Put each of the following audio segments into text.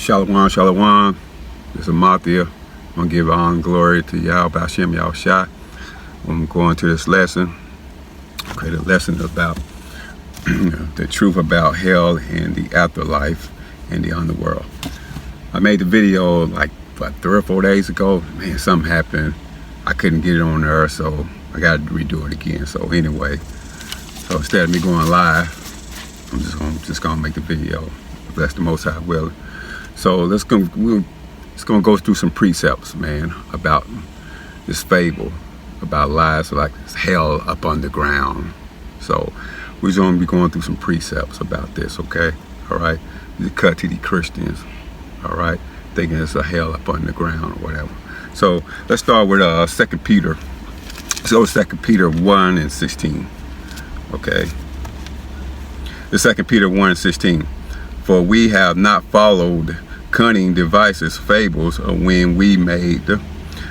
Shalom, shalom. This is Mathia. I'm going to give honor and glory to Yahweh Hashem Yahushua. I'm going to this lesson. Okay, the lesson about the truth about hell and the afterlife and the underworld. I made the video like, what, 3 or 4 days ago. Man, something happened. I couldn't get it on there, so I got to redo it again. So anyway, so instead of me going live, I'm just gonna make the video. If that's the Most High will. So we're just gonna go through some precepts, man, about this fable about lies like hell up underground. So we're gonna be going through some precepts about this, okay? All right. You cut to the Christians, all right, thinking it's a hell up underground or whatever. So let's start with 2 Peter. So 2 Peter 1:16. Okay. The 2 Peter 1:16. For we have not followed cunning devices, fables, when we made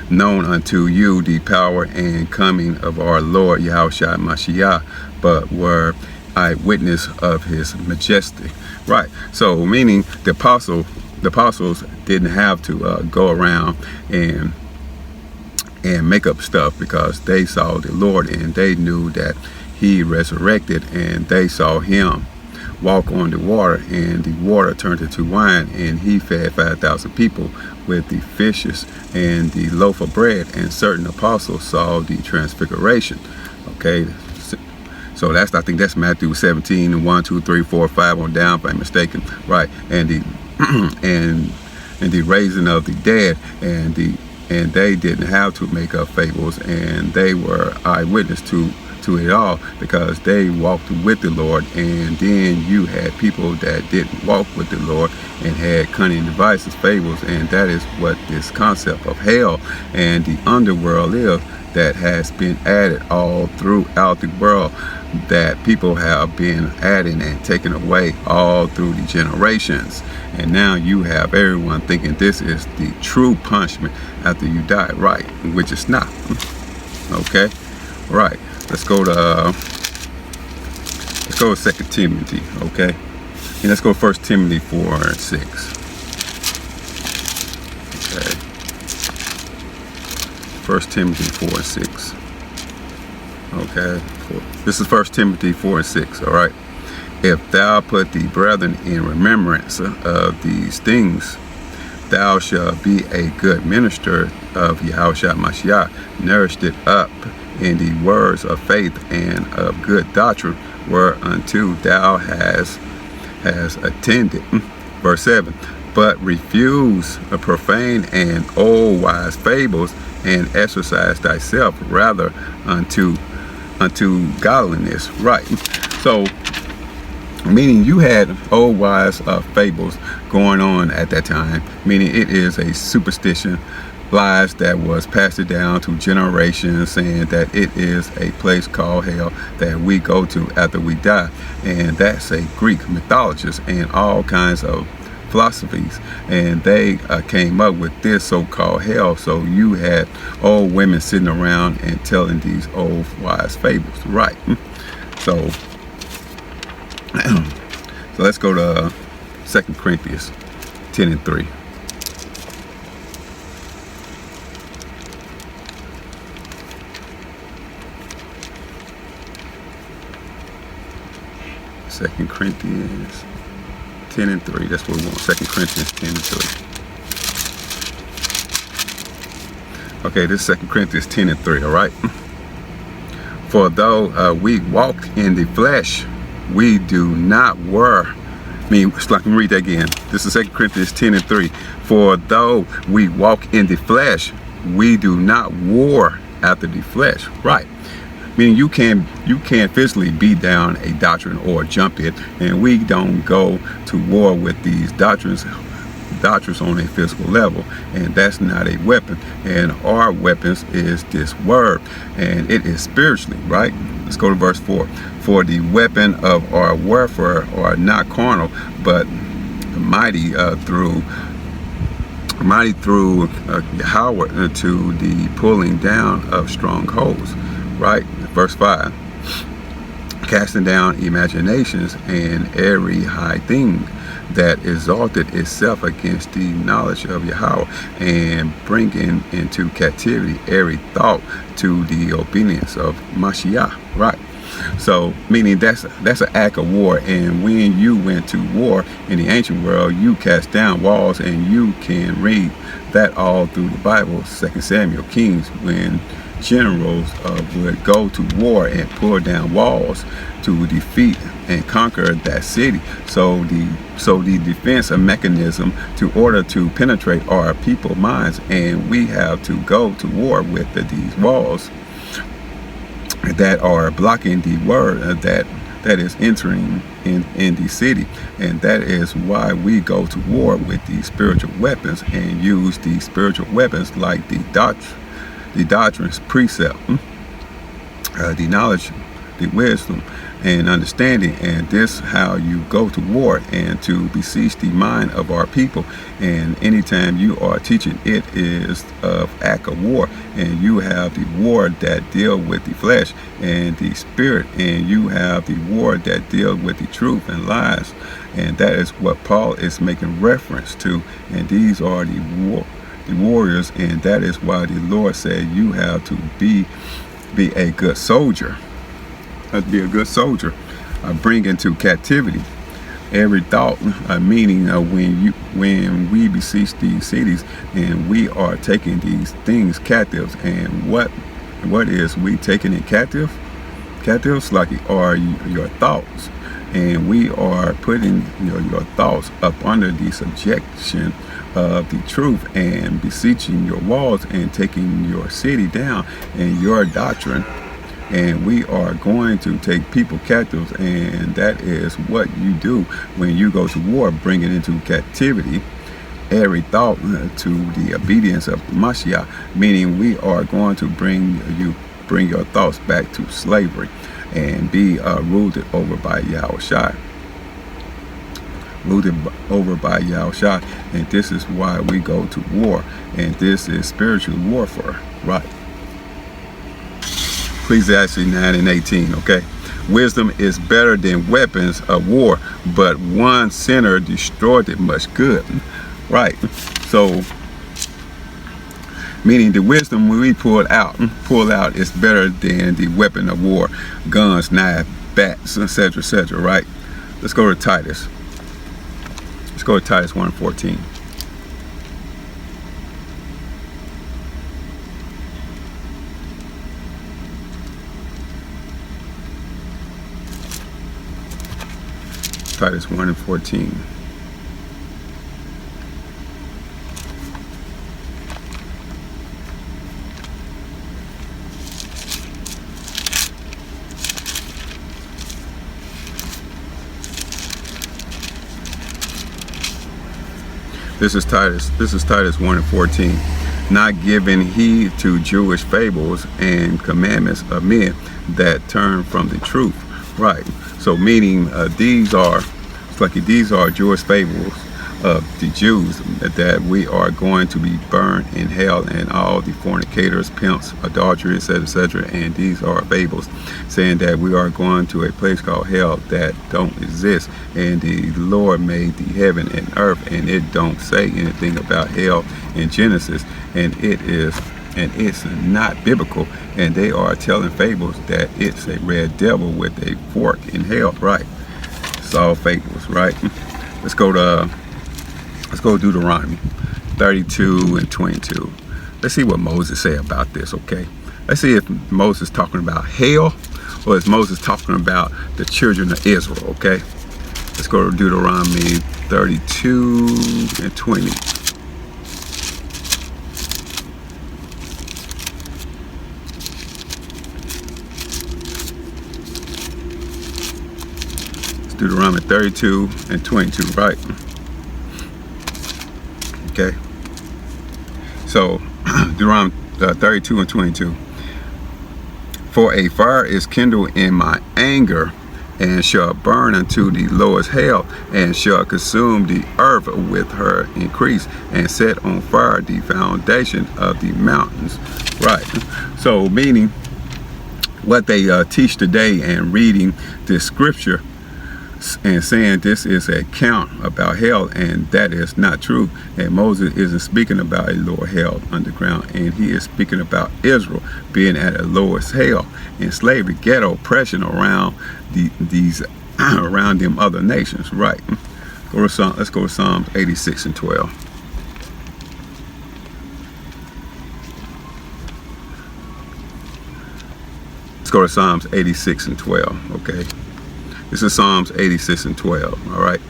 known unto you the power and coming of our Lord Yahushua Mashiach, but were eyewitness of his majesty. Right. So meaning the apostles didn't have to go around and make up stuff, because they saw the Lord and they knew that he resurrected, and they saw him walk on the water, and the water turned into wine, and he fed 5,000 people with the fishes and the loaf of bread, and certain apostles saw the transfiguration. Okay, so that's, I think that's Matthew 17 and 1, 2, 3, 4, 5 on down, if I'm mistaken. Right. And the and the raising of the dead, and they didn't have to make up fables, and they were eyewitness to it all, because they walked with the Lord. And then you had people that didn't walk with the Lord and had cunning devices, fables, and that is what this concept of hell and the underworld is, that has been added all throughout the world, that people have been adding and taken away all through the generations. And now you have everyone thinking this is the true punishment after you die, right? Which is not. Okay, right. Let's go to 2 Timothy, okay? And let's go 1 Timothy 4:6. Okay. 1 Timothy 4:6. Okay. This is 1 Timothy 4:6, all right? If thou put the brethren in remembrance of these things, thou shalt be a good minister of Yahushua Mashiach, nourished it up in the words of faith and of good doctrine, whereunto thou hast attended. Verse 7. But refuse profane and old wise fables, and exercise thyself rather unto godliness. Right. So meaning you had old wise fables going on at that time, meaning it is a superstition, lies that was passed down to generations, saying that it is a place called hell that we go to after we die. And that's a Greek mythologist and all kinds of philosophies, and they came up with this so-called hell. So you had old women sitting around and telling these old wise fables, right? So so let's go to 2 Corinthians 10:3. 2 Corinthians 10:3. That's what we want. 2 Corinthians 10:3. Okay, this is 2 Corinthians 10:3. All right. For though we walk in the flesh, we do not war. I mean, let me read that again. This is 2 Corinthians 10:3. For though we walk in the flesh, we do not war after the flesh. Right. Meaning you can't physically beat down a doctrine or jump it, and we don't go to war with these doctrines on a physical level, and that's not a weapon. And our weapons is this word, and it is spiritually, right? Let's go to verse 4. For the weapon of our warfare are not carnal, but mighty through Yahweh to the pulling down of strongholds. Right. Verse 5. Casting down imaginations and every high thing that exalted itself against the knowledge of Yahweh, and bringing into captivity every thought to the obedience of Mashiach, right? So, meaning that's an act of war. And when you went to war in the ancient world, you cast down walls, and you can read that all through the Bible, 2 Samuel, Kings, when generals would go to war and pull down walls to defeat and conquer that city. So the defense mechanism to order to penetrate our people's minds, and we have to go to war with these walls that are blocking the word that is entering in the city. And that is why we go to war with these spiritual weapons, and use these spiritual weapons like the doctrines, precept, the knowledge, the wisdom, and understanding. And this how you go to war, and to beseech the mind of our people. And anytime you are teaching, it is of act of war. And you have the war that deal with the flesh and the spirit, and you have the war that deal with the truth and lies. And that is what Paul is making reference to. And these are the warriors, and that is why the Lord said you have to be a good soldier. Be a good soldier. Bring into captivity every thought, meaning when we beseech these cities, and we are taking these things captives. And what is we taking in captive? Captives like are your thoughts, and we are putting your thoughts up under the subjection of the truth, and beseeching your walls, and taking your city down, and your doctrine. And we are going to take people captives, and that is what you do when you go to war, bringing into captivity every thought to the obedience of Mashiach, meaning we are going to bring your thoughts back to slavery, and be ruled over by Yahushua. Ruled over by Yahushua. And this is why we go to war, and this is spiritual warfare, right? Ecclesiastes 9:18, okay? Wisdom is better than weapons of war, but one sinner destroyed it much good, right? So, meaning the wisdom we pull out is better than the weapon of war, guns, knife, bats, etc., right? Let's go to Titus. Let's go to Titus 1:14. Titus 1:14. This is Titus 1:14. Not giving heed to Jewish fables and commandments of men that turn from the truth. Right. So meaning these are Jewish fables of the Jews, that we are going to be burned in hell, and all the fornicators, pimps, adulteries, etc. And these are fables, saying that we are going to a place called hell that don't exist. And the Lord made the heaven and earth, and it don't say anything about hell in Genesis, and it's not biblical. And they are telling fables that it's a red devil with a fork in hell, right? It's all fables, right? Let's go to Deuteronomy 32:22. Let's see what Moses said about this, okay? Let's see if Moses talking about hell, or is Moses talking about the children of Israel, okay? Let's go to Deuteronomy 32:20. Deuteronomy 32:22, right? Okay. So, Deuteronomy 32:22. For a fire is kindled in my anger, and shall burn unto the lowest hell, and shall consume the earth with her increase, and set on fire the foundation of the mountains. Right. So, meaning what they teach today, and reading this scripture, and saying this is a account about hell, and that is not true. And Moses isn't speaking about a lower hell underground, and he is speaking about Israel being at a lowest hell in slavery, ghetto oppression around these around them other nations. Right. Let's go to Psalms 86 and 12. Let's go to Psalms 86 and 12. Okay. This is Psalms 86 and 12. All right.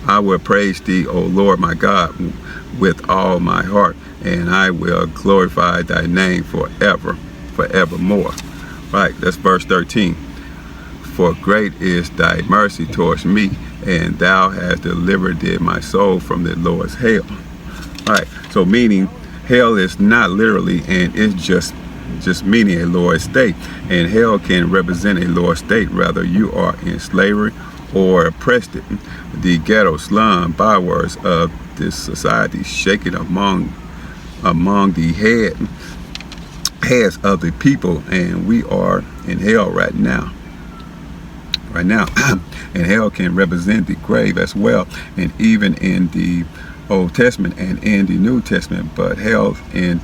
I will praise thee, O Lord my God, with all my heart, and I will glorify thy name forevermore. Right. That's verse 13. For great is thy mercy towards me, and thou hast delivered my soul from the lowest hell. All right. So meaning hell is not literally, and it's just meaning a lower state, and hell can represent a lower state, rather you are in slavery or oppressed. The ghetto slum bywords of this society shaken among the heads of the people, and we are in hell right now. And hell can represent the grave as well, and even in the Old Testament and in the New Testament. But hell in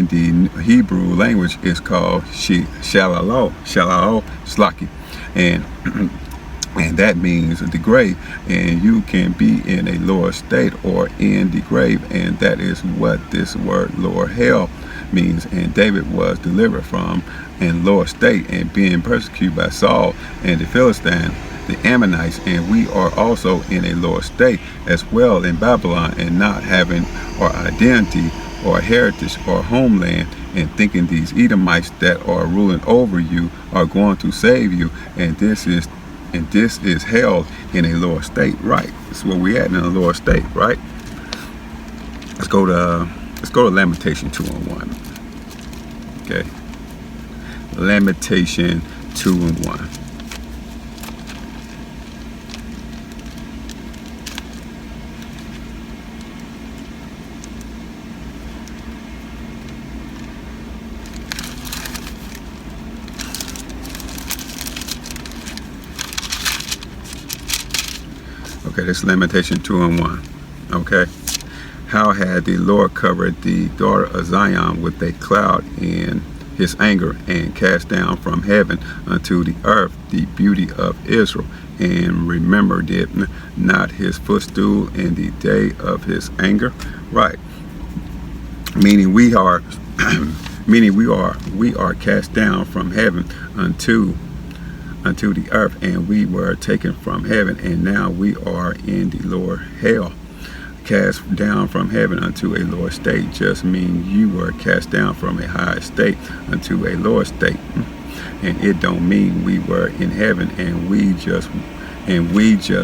the Hebrew language is called shalal slaki, and that means the grave. And you can be in a lower state or in the grave, and that is what this word lower hell means. And David was delivered from in lower state and being persecuted by Saul and the Philistines, the Ammonites, and we are also in a lower state as well in Babylon, and not having our identity or heritage or homeland, and thinking these Edomites that are ruling over you are going to save you, and this is hell in a lower state. Right. This is where we at, in a lower state. Right. Let's go to Lamentation 2 and 1. Okay. Lamentation 2 and 1. Okay, this is Lamentation 2 and 1. Okay. How had the Lord covered the daughter of Zion with a cloud in his anger, and cast down from heaven unto the earth the beauty of Israel, and remembered it not his footstool in the day of his anger. Right. Meaning we are cast down from heaven unto the earth, and we were taken from heaven, and now we are in the lower hell. Cast down from heaven unto a lower state just means you were cast down from a higher state unto a lower state, and it don't mean we were in heaven and we just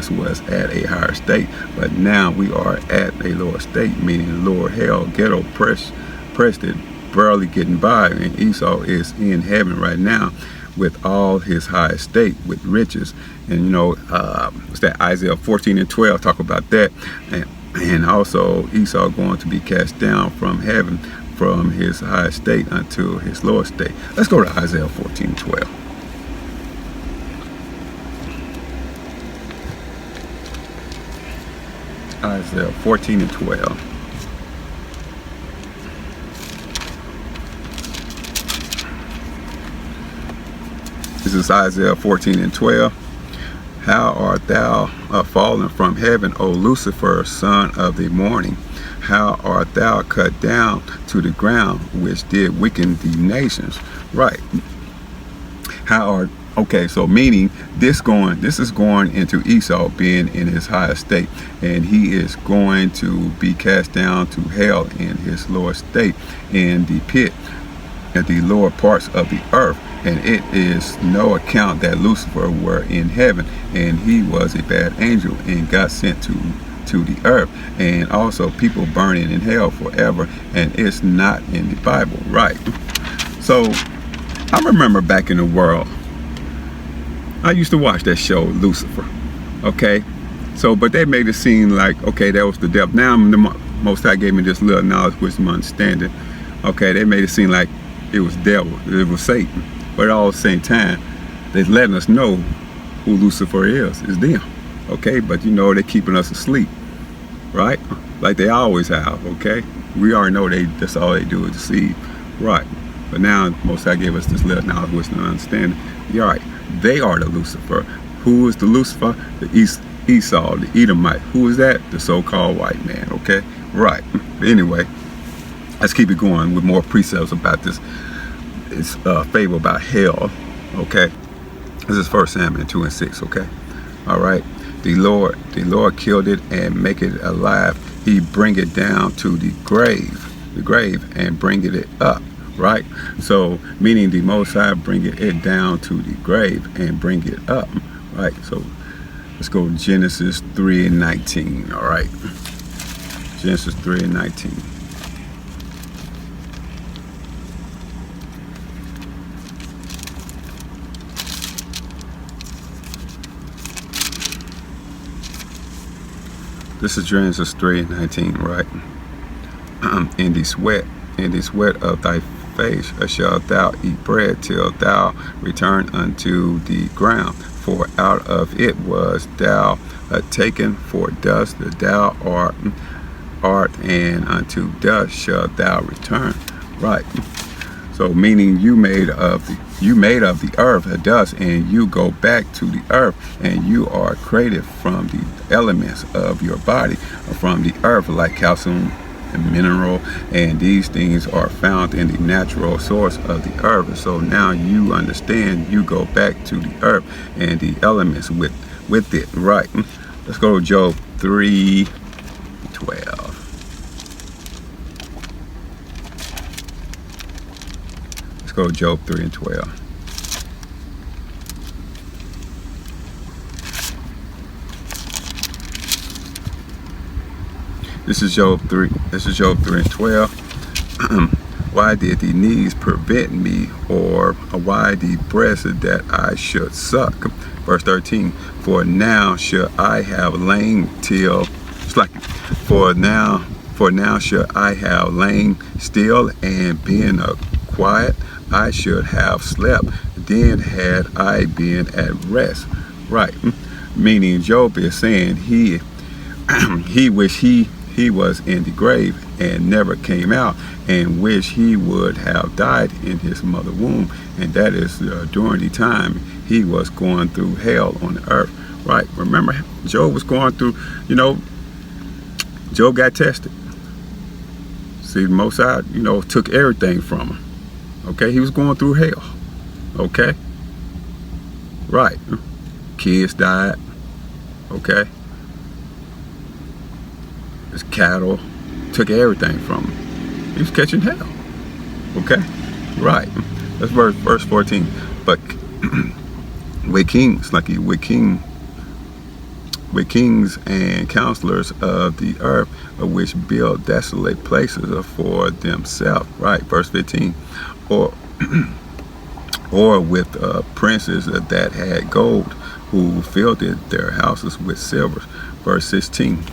was at a higher state, but now we are at a lower state, meaning lower hell, ghetto pressed it, barely getting by, and Esau is in heaven right now with all his high estate, with riches. And what's that, Isaiah 14 and 12 talk about that. And also Esau going to be cast down from heaven from his high estate unto his lower state. Let's go to Isaiah 14 and 12. Isaiah 14 and 12. This is Isaiah 14 and 12. How art thou fallen from heaven, O Lucifer, son of the morning? How art thou cut down to the ground, which did weaken the nations? Right. Okay, so meaning this is going into Esau being in his higher state, and he is going to be cast down to hell in his lower state, in the pit, at the lower parts of the earth. And it is no account that Lucifer were in heaven, and he was a bad angel and got sent to the earth. And also people burning in hell forever, and it's not in the Bible. Right. So I remember back in the world, I used to watch that show Lucifer. Okay. So but they made it seem like, okay, that was the devil. Now the Most High gave me this little knowledge, wisdom, understanding. Okay, they made it seem like it was devil, it was Satan. But at all the same time, they're letting us know who Lucifer is them. Okay, but you know they're keeping us asleep, right? Like they always have. Okay, we already know that's all they do is deceive, right? But now Most High gave us this little knowledge, wisdom, and understanding. You're right. They are the Lucifer. Who is the Lucifer? The Esau, the Edomite. Who is that? The so-called white man. Okay, right. But anyway, let's keep it going with more precepts about this. It's fable about hell. Okay, this is 1 Samuel 2 and 6. Okay, all right. The Lord killed it and make it alive. He bring it down to the grave, and bring it up. Right, so meaning the Most High bring it down to the grave and bring it up. Right, so let's go to Genesis 3 and 19. All right, Genesis 3 and 19. This is Genesis 3 and 19. Right, in the sweat of thy face shalt thou eat bread till thou return unto the ground, for out of it was thou taken, for dust thou art, and unto dust shalt thou return. Right, so meaning you made of the earth, a dust, and you go back to the earth, and you are created from the elements of your body, from the earth, like calcium and mineral, and these things are found in the natural source of the earth. So now you understand, you go back to the earth and the elements with it. Right, let's go to Job 3:12. Let's go to Job 3 and 12. This is Job 3 and 12. Why did the knees prevent me, or why the breast that I should suck? Verse 13. For now shall I have lain till for now shall I have lain still, and been quiet. I should have slept, then had I been at rest. Right, meaning Job is saying he wish he was in the grave and never came out, and wish he would have died in his mother womb, and that is during the time he was going through hell on the earth. Right, remember Job was going through, Job got tested. See, the Most High, took everything from him. Okay, he was going through hell. Okay, right, kids died. Okay, his cattle, took everything from him. He was catching hell. Okay, right. That's verse 14. But with kings and counselors of the earth, which build desolate places for themselves. Right, verse 15. Or with princes that had gold, who filled their houses with silver. Verse 16.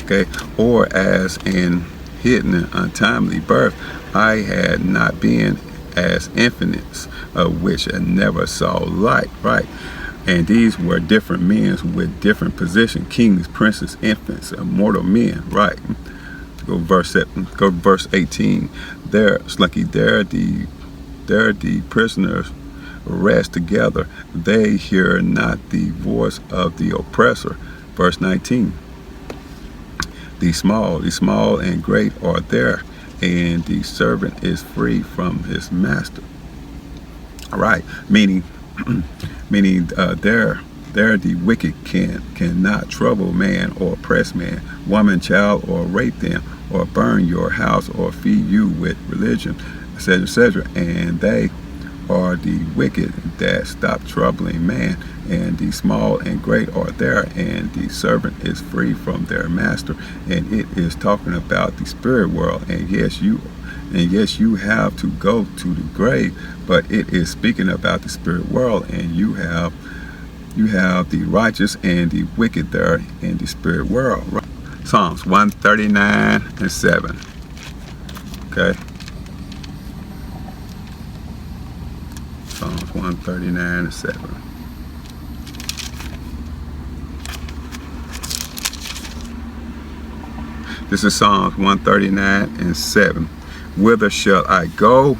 Okay, or as in hidden untimely birth, I had not been as infants, which never saw light. Right, and these were different men with different positions: kings, princes, infants, mortal men. Right. Go verse 18. There the prisoners rest together; they hear not the voice of the oppressor. Verse 19. The small and great are there, and the servant is free from his master. All right, meaning there the wicked cannot trouble man or oppress man, woman, child, or rape them, or burn your house, or feed you with religion, etc., etc. And they are the wicked that stop troubling man, and the small and great are there, and the servant is free from their master. And it is talking about the spirit world. And yes, you have to go to the grave, but it is speaking about the spirit world, and you have the righteous and the wicked there in the spirit world. Right? Psalms 139 and 7. Okay. Psalms 139 and 7. This is Psalms 139:7. Whither shall I go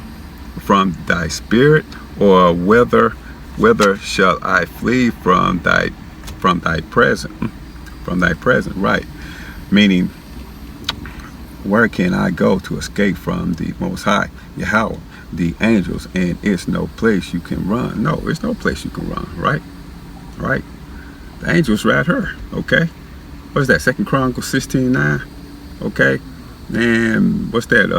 from thy spirit, or whither shall I flee from thy presence? From thy presence, right? Meaning, where can I go to escape from the Most High, Yahweh, the angels? And it's no place you can run. No, it's no place you can run, right? Right? The angels right here, okay? What's that? 2 Chronicles 16:9, okay? And what's that?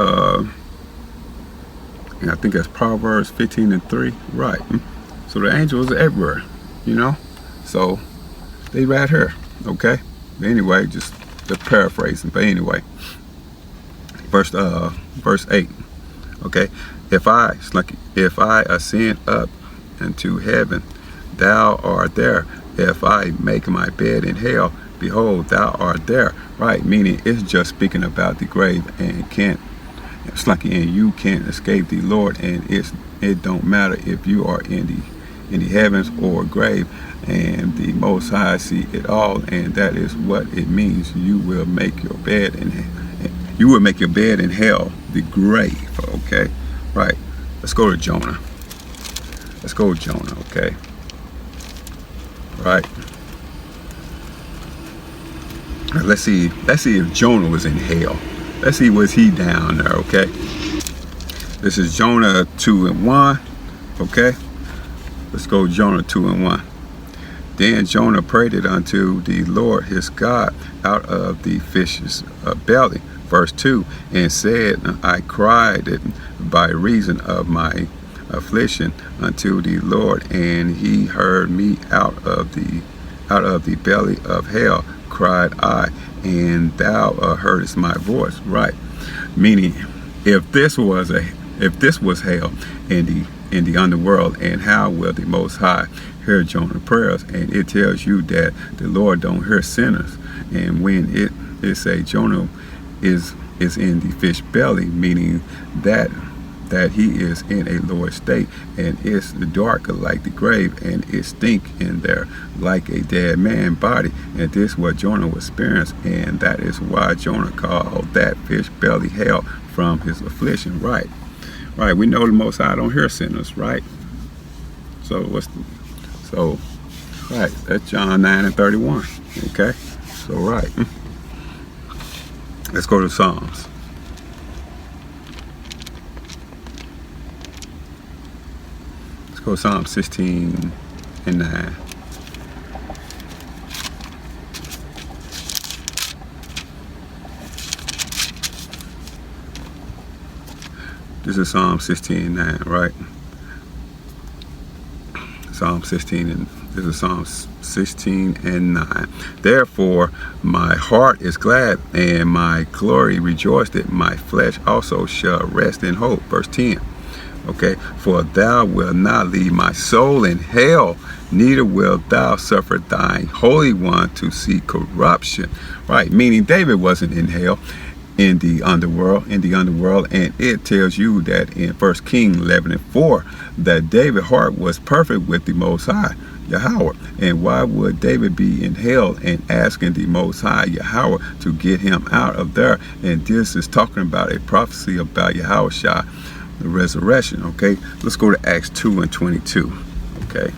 I think that's Proverbs 15:3, right? So the angels are everywhere, you know? So they right here, okay? But anyway, just paraphrasing, but anyway. Verse 8, okay? If I ascend up into heaven, thou art there. If I make my bed in hell, behold, thou art there. Right? Meaning it's just speaking about the grave, and you can't escape the Lord, and it don't matter if you are in the heavens or grave, and the Most High see it all, and that is what it means. You will make your bed in hell, the grave. Okay, right? Let's go to Jonah. Okay, right? Let's see if Jonah was in hell. Let's see, was he down there? Okay, this is Jonah 2:1. Okay, let's go Jonah 2:1. Then Jonah prayed it unto the Lord his God out of the fish's belly. Verse 2, and said, I cried it by reason of my affliction unto the Lord, and he heard me out of the belly of hell, cried I, and thou heardest my voice. Right? Meaning, if this was hell in the underworld, and how will the Most High hear Jonah's prayers? And it tells you that the Lord don't hear sinners. And when it say Jonah is in the fish belly, meaning that he is in a lower state, and it's dark like the grave, and it stink in there like a dead man body. And this is what Jonah was experiencing, and that is why Jonah called that fish belly hell from his affliction. Right? We know the Most High don't hear sinners, right? So right, that's John 9:31. Okay, so right. Let's go to Psalms. Let's go to Psalm 16:9. This is Psalm 16:9, right? Psalm 16, and this is Psalm 16:9. Therefore my heart is glad, and my glory rejoiced, that my flesh also shall rest in hope. Verse 10. Okay, for thou wilt not leave my soul in hell, neither wilt thou suffer thine Holy One to see corruption. Right? Meaning David wasn't in hell, in the underworld, and it tells you that in 1 Kings 11:4 that David's heart was perfect with the Most High Yahweh. And why would David be in hell and asking the Most High Yahweh to get him out of there? And this is talking about a prophecy about Yahushua, the resurrection. Okay, let's go to Acts 2:22. Okay,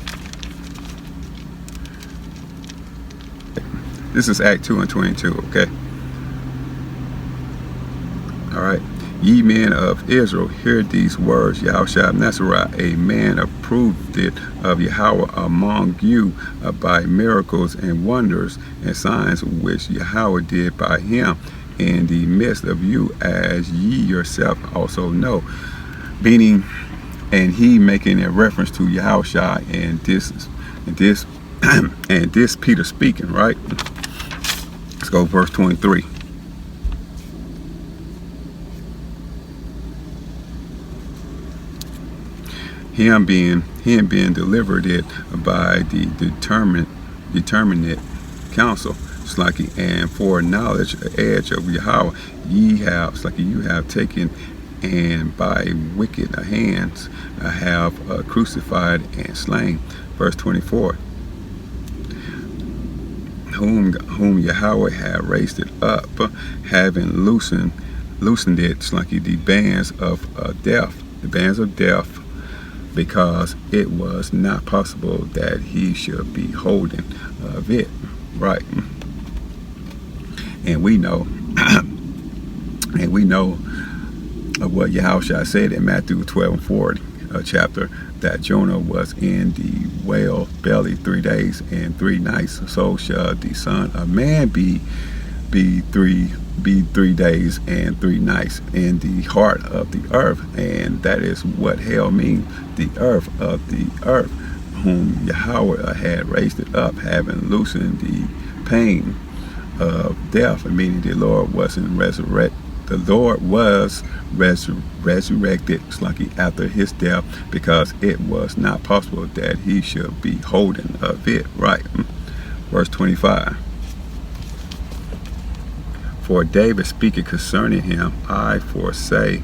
this is Acts 2:22. Okay. All right. Ye men of Israel, hear these words. Yahushua of Nazareth, a man approved it of Yahweh among you by miracles and wonders and signs which Yahweh did by him in the midst of you, as ye yourself also know. Meaning, and he making a reference to Yahushua, and this Peter speaking, right? Let's go verse 23. Him being delivered it by the determinate counsel, and for knowledge edge of Yahweh you have taken, and by wicked hands have crucified and slain. Verse 24. whom Yahweh had raised it up, having loosened it, it's like the bands of death, because it was not possible that he should be holding of it. Right. And we know, of what Yahushua said in Matthew 12:40 chapter, that Jonah was in the whale belly 3 days and 3 nights. So shall the Son of Man be 3 days and 3 nights in the heart of the earth. And that is what hell means, the earth of the earth, whom Yahweh had raised it up, having loosened the pain of death, meaning the Lord wasn't resurrected. The Lord was resurrected after his death, because it was not possible that he should be holding of it. Right. Verse 25. For David speaking concerning him, I foresay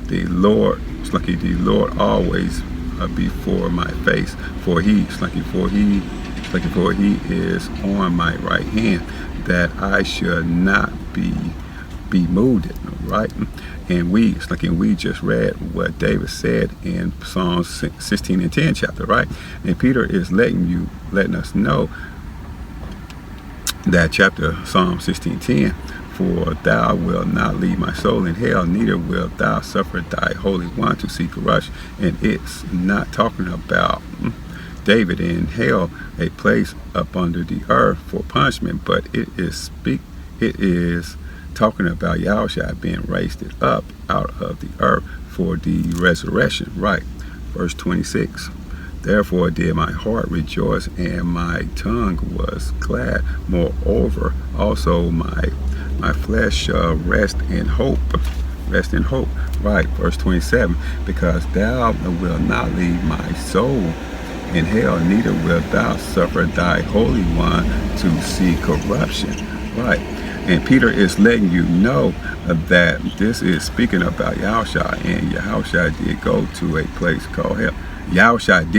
the Lord, the Lord always before my face. For he is on my right hand, that I should not be moved. Right. And we just read what David said in Psalms 16 and 10 chapter. Right. And Peter is letting us know that chapter, Psalm 16:10, for thou wilt not leave my soul in hell, neither wilt thou suffer thy Holy One to see corruption. And it's not talking about David in hell, a place up under the earth for punishment, but it is talking about Yahushua being raised up out of the earth for the resurrection. Right. Verse 26. Therefore did my heart rejoice, and my tongue was glad. Moreover, also my flesh shall rest in hope. Right. Verse 27. Because thou wilt not leave my soul in hell, neither wilt thou suffer thy Holy One to see corruption. Right. And Peter is letting you know that this is speaking about Yahushua, and Yahushua did go to a place called hell. Yahushua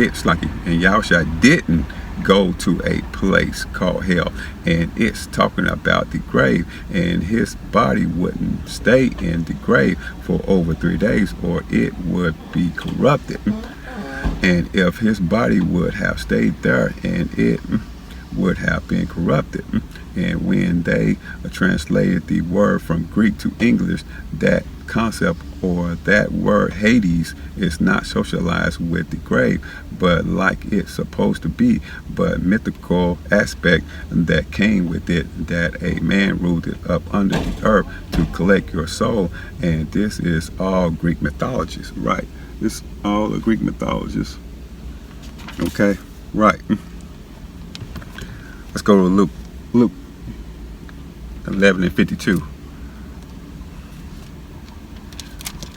didn't go to a place called hell, and it's talking about the grave, and his body wouldn't stay in the grave for over 3 days, or it would be corrupted. And if his body would have stayed there, and it would have been corrupted. And when they translated the word from Greek to English, that concept, or that word Hades, is not socialized with the grave, but like it's supposed to be, but mythical aspect that came with it, that a man ruled it up under the earth to collect your soul. And this is all Greek mythologies. Right. This is all the Greek mythologies. Okay. Right. Let's go to Luke 11 and 52.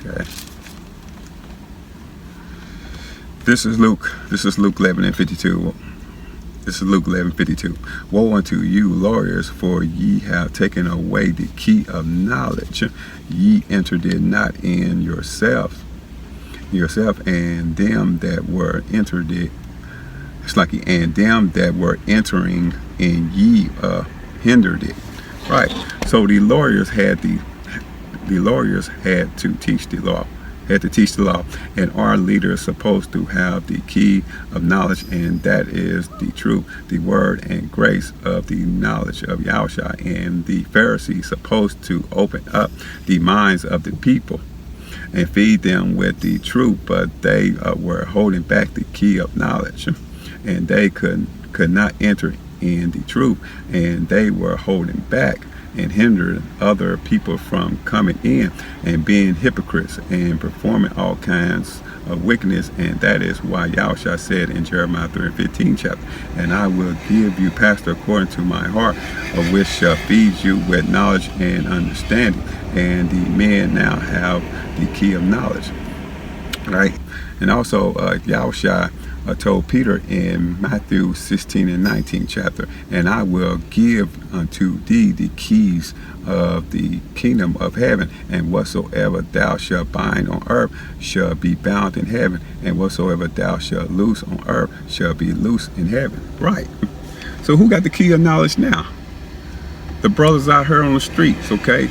Okay. This is Luke 11 and 52. This is Luke 11:52. Woe unto you, lawyers, for ye have taken away the key of knowledge. Ye entered it not in yourself, and them that were entered it. And them that were entering in ye hindered it. Right. So the lawyers had to teach the law. And our leaders supposed to have the key of knowledge, and that is the truth, the word and grace of the knowledge of Yahushua. And the Pharisees supposed to open up the minds of the people and feed them with the truth, but they were holding back the key of knowledge, and they could not enter in the truth, and they were holding back and hindered other people from coming in and being hypocrites and performing all kinds of wickedness. And that is why Yahushua said in Jeremiah 3:15 chapter, and I will give you pastor according to my heart, of which shall feed you with knowledge and understanding. And the men now have the key of knowledge. Right. And also Yahushua told Peter in Matthew 16 and 19 chapter, and I will give unto thee the keys of the kingdom of heaven, and whatsoever thou shalt bind on earth shall be bound in heaven, and whatsoever thou shalt loose on earth shall be loose in heaven. Right. So who got the key of knowledge now? The brothers out here on the streets, okay?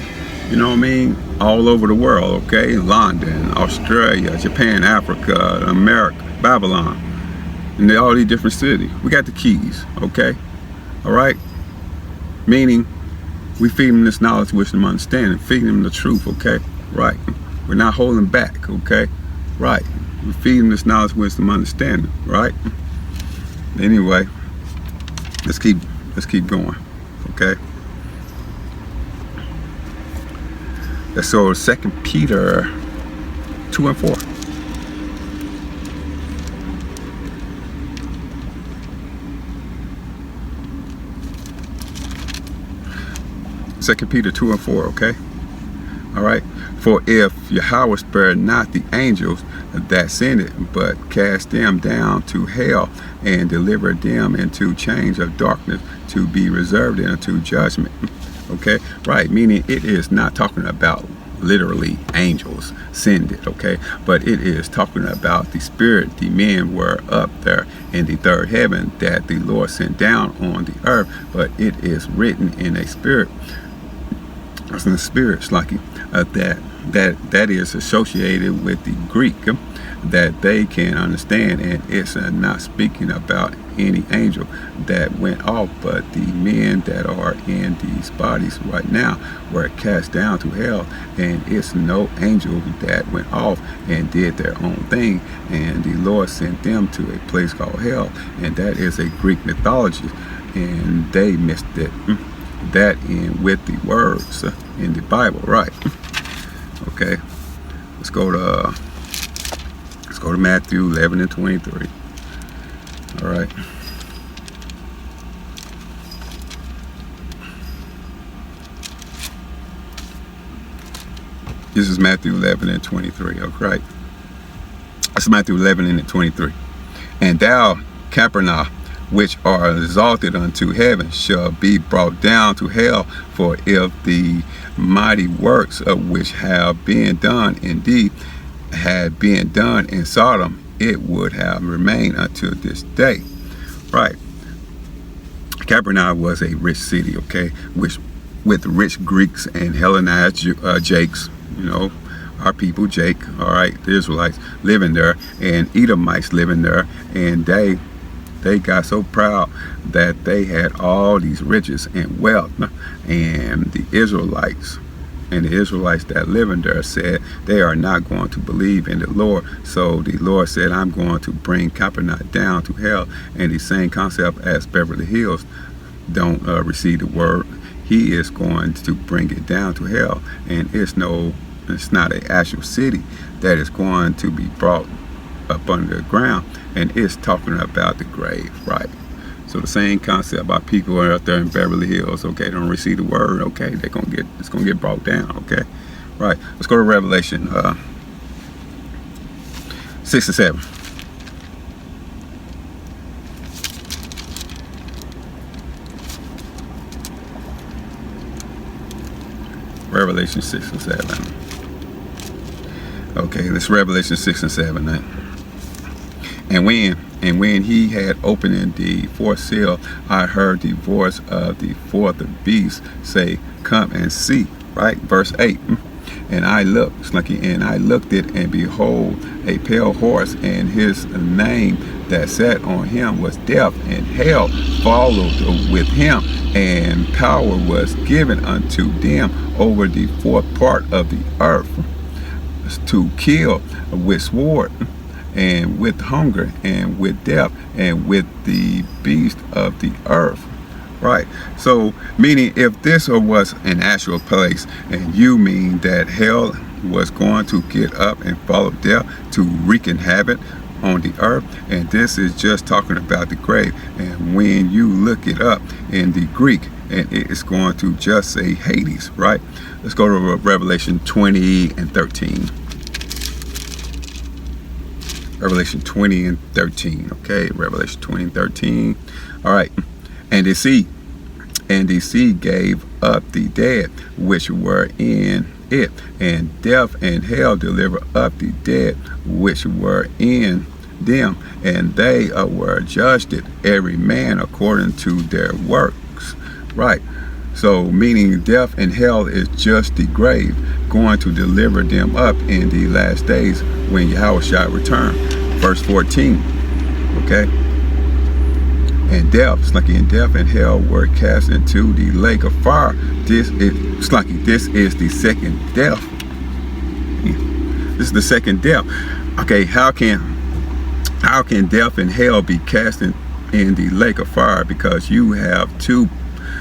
You know what I mean? All over the world, okay? London, Australia, Japan, Africa, America, Babylon, and all these different cities. We got the keys, okay? All right? Meaning, we feed them this knowledge, wisdom, understanding, feeding them the truth, okay? Right. We're not holding back, okay? Right. We're feeding this knowledge, wisdom, understanding, right? Anyway, let's keep going, okay? Let's go to 2 Peter 2 and 4. Second Peter 2 and 4, okay? All right. For if Yahweh spared not the angels that sinned, but cast them down to hell and delivered them into chains of darkness to be reserved unto judgment. Okay, right, meaning it is not talking about literally angels send it, okay, but it is talking about the spirit, the men were up there in the third heaven that the Lord sent down on the earth, but it is written in a spirit, it's in the spirit, that is associated with the Greek that they can understand, and it's not speaking about any angel that went off, but the men that are in these bodies right now were cast down to hell, and it's no angel that went off and did their own thing, and the Lord sent them to a place called hell, and that is a Greek mythology, and they missed it that in with the words in the Bible, right? Okay, let's go to Matthew 11 and 23. All right. This is Matthew 11 and 23. Okay. That's Matthew 11 and 23. And thou, Capernaum, which are exalted unto heaven, shall be brought down to hell. For if the mighty works of which have been done indeed had been done in Sodom, it would have remained until this day. Right. Capernaum was a rich city, okay, which with rich Greeks and Hellenized Jakes, you know, our people, Jake, all right, the Israelites living there, and Edomites living there, and they got so proud that they had all these riches and wealth, and the Israelites that live in there said they are not going to believe in the Lord. So the Lord said, I'm going to bring Capernaum down to hell. And the same concept as Beverly Hills don't receive the word, he is going to bring it down to hell. And it's not an actual city that is going to be brought up under the ground, and it's talking about the grave, right? So the same concept about people out there in Beverly Hills, okay, don't receive the word, okay, it's gonna get brought down, okay, right? Let's go to Revelation 6 and 7. Revelation 6 and 7. Okay, let's Revelation 6 and 7. Right? And when he had opened the fourth seal, I heard the voice of the fourth beast say, come and see. Right, verse 8. And I looked, it, and behold, a pale horse, and his name that sat on him was Death, and hell followed with him, and power was given unto them over the fourth part of the earth, to kill with sword, and with hunger, and with death, and with the beast of the earth. Right. So, meaning if this was an actual place, and you mean that hell was going to get up and follow death to wreaking havoc on the earth, and this is just talking about the grave. And when you look it up in the Greek, and it's going to just say Hades, right? Let's go to Revelation 20 and 13. Revelation 20 and 13. Okay, Revelation 20 and 13. All right. And the sea gave up the dead which were in it, and death and hell delivered up the dead which were in them, and they were judged it, every man according to their works. Right. So meaning death and hell is just the grave, going to deliver them up in the last days when Yahweh shall return. Verse 14. Okay. And death, death and hell were cast into the lake of fire. This is the second death. This is the second death. Okay, how can death and hell be cast in the lake of fire? Because you have two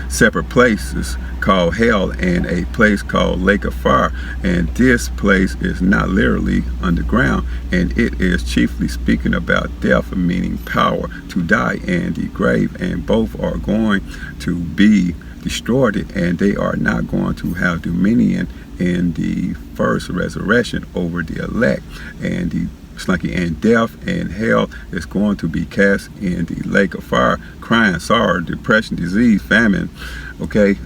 separate places called hell and a place called lake of fire, and this place is not literally underground, and it is chiefly speaking about death, meaning power to die, and the grave, and both are going to be destroyed, and they are not going to have dominion in the first resurrection over the elect. And death and hell is going to be cast in the lake of fire, crying, sorrow, depression, disease, famine, okay,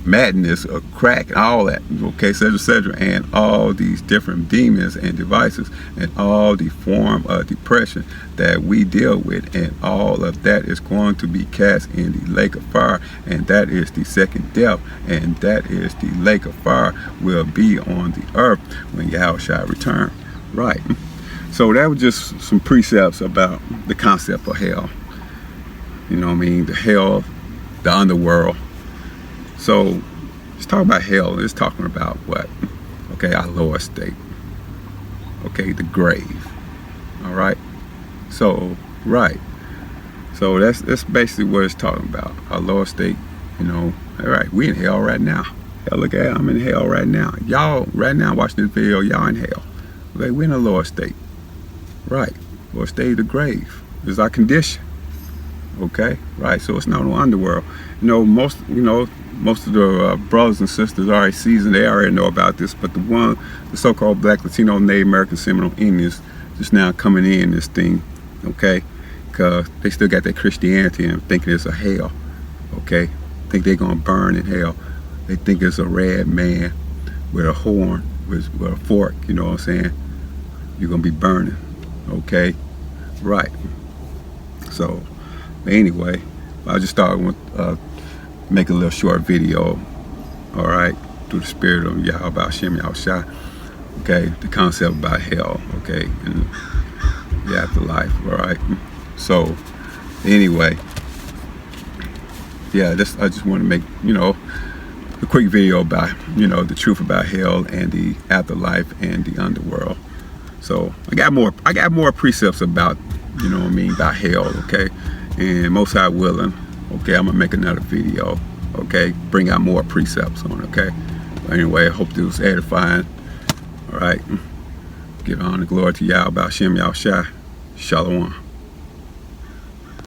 madness, crack, all that, okay, etc., and all these different demons and devices, and all the form of depression that we deal with, and all of that is going to be cast in the lake of fire, and that is the second death, and that is the lake of fire will be on the earth when Yahweh shall return. Right. So that was just some precepts about the concept of hell. You know what I mean? The hell, the underworld. So let's talk about hell. It's talking about what? Okay, our lower state. Okay, the grave. All right. So right. So that's basically what it's talking about. Our lower state. You know. All right. We in hell right now. Hell, look at it. I'm in hell right now. Y'all right now watching this video. Y'all in hell. Okay, we're in a lower state. Right. Lower state of the grave is our condition. Okay. Right. So it's not no underworld. Most of the brothers and sisters already seasoned, they already know about this, but the so-called Black, Latino, Native American, Seminole Indians just now coming in this thing, okay, because they still got that Christianity and thinking it's a hell, okay, think they're going to burn in hell. They think it's a red man with a horn, with a fork, you know what I'm saying, you're going to be burning, okay, right. So, anyway, I just started with make a little short video, all right, through the spirit of Yahweh Hashem Yahushua, okay, the concept about hell, okay, and the afterlife, all right. So anyway, yeah, I just want to make, a quick video about, the truth about hell and the afterlife and the underworld. So I got more precepts about, about hell, okay, and Most High willing, okay, I'm gonna make another video, okay, bring out more precepts on, okay. But anyway, I hope this was edifying. All right, give honor and glory to Yahweh Hashem Yahushua. Shalom.